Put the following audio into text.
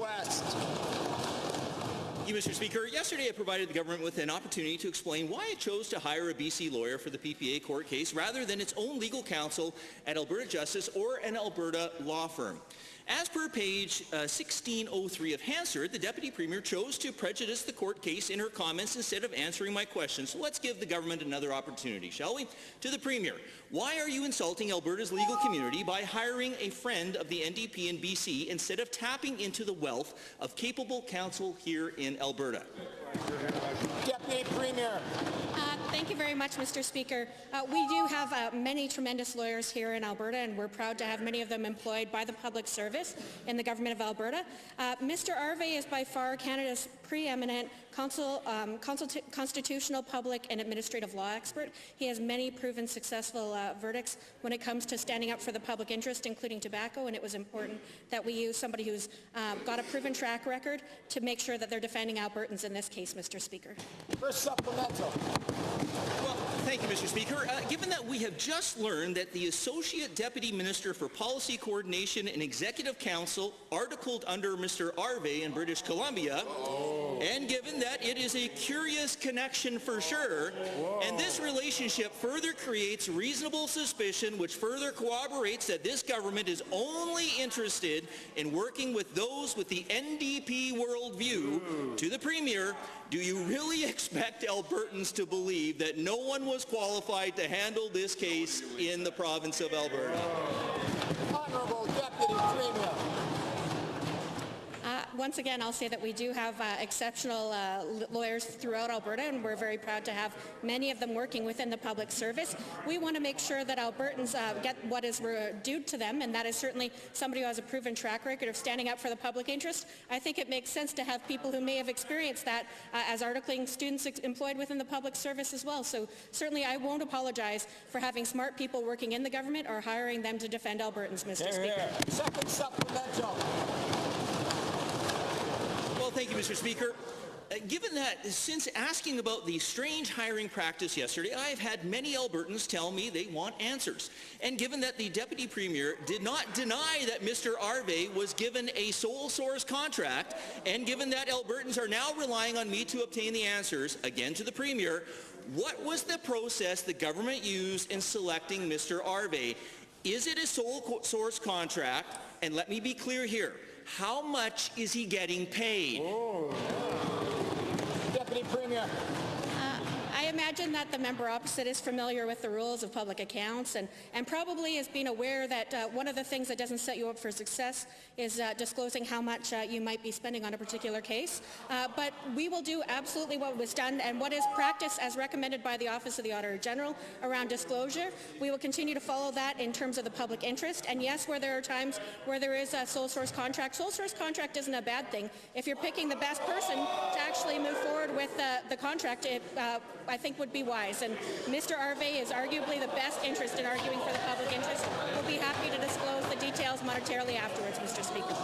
Calgary-West. Thank you, Mr. Speaker. Yesterday, I provided the government with an opportunity to explain why it chose to hire a BC lawyer for the PPA court case rather than its own legal counsel at Alberta Justice or an Alberta law firm. As per page 1603 of Hansard, the Deputy Premier chose to prejudice the court case in her comments instead of answering my questions. So let's give the government another opportunity, shall we? To the Premier, why are you insulting Alberta's legal community by hiring a friend of the NDP in BC instead of tapping into the wealth of capable counsel here in Alberta? Deputy Premier. Thank you very much, Mr. Speaker. We do have many tremendous lawyers here in Alberta, and we're proud to have many of them employed by the public service in the government of Alberta. Mr. Arve is by far Canada's preeminent constitutional, public, and administrative law expert. He has many proven successful verdicts when it comes to standing up for the public interest, including tobacco, and it was important that we use somebody who's got a proven track record to make sure that they're defending Albertans in this case, Mr. Speaker. First supplemental. Well, thank you, Mr. Speaker. Given that we have just learned that the Associate Deputy Minister for Policy Coordination and Executive Council articled under Mr. Arve in British Columbia, and given that it is a curious connection for sure, and this relationship further creates reasonable suspicion which further corroborates that this government is only interested in working with those with the NDP worldview, to the Premier, do you really expect Albertans to believe that no one was qualified to handle this case in the province of Alberta? Honourable Deputy Premier. Once again, I'll say that we do have exceptional lawyers throughout Alberta, and we're very proud to have many of them working within the public service. We want to make sure that Albertans get what is due to them, and that is certainly somebody who has a proven track record of standing up for the public interest. I think it makes sense to have people who may have experienced that as articling students employed within the public service as well. So certainly I won't apologize for having smart people working in the government or hiring them to defend Albertans, Mr. Speaker. Second supplemental. Well, thank you, Mr. Speaker. Given that, since asking about the strange hiring practice yesterday, I've had many Albertans tell me they want answers. And given that the Deputy Premier did not deny that Mr. Arve was given a sole source contract, and given that Albertans are now relying on me to obtain the answers, again to the Premier, what was the process the government used in selecting Mr. Arve? Is it a sole source contract? And let me be clear here. How much is he getting paid? Deputy Premier. I imagine that the member opposite is familiar with the rules of public accounts and probably has been aware that one of the things that doesn't set you up for success is disclosing how much you might be spending on a particular case. But we will do absolutely what was done and what is practiced as recommended by the Office of the Auditor General around disclosure. We will continue to follow that in terms of the public interest. And yes, where there are times where there is a sole source contract isn't a bad thing. If you're picking the best person to actually move forward with the contract, it I think would be wise. And Mr. Arve is arguably the best interest in arguing for the public interest. We'll be happy to disclose the details monetarily afterwards, Mr. Speaker.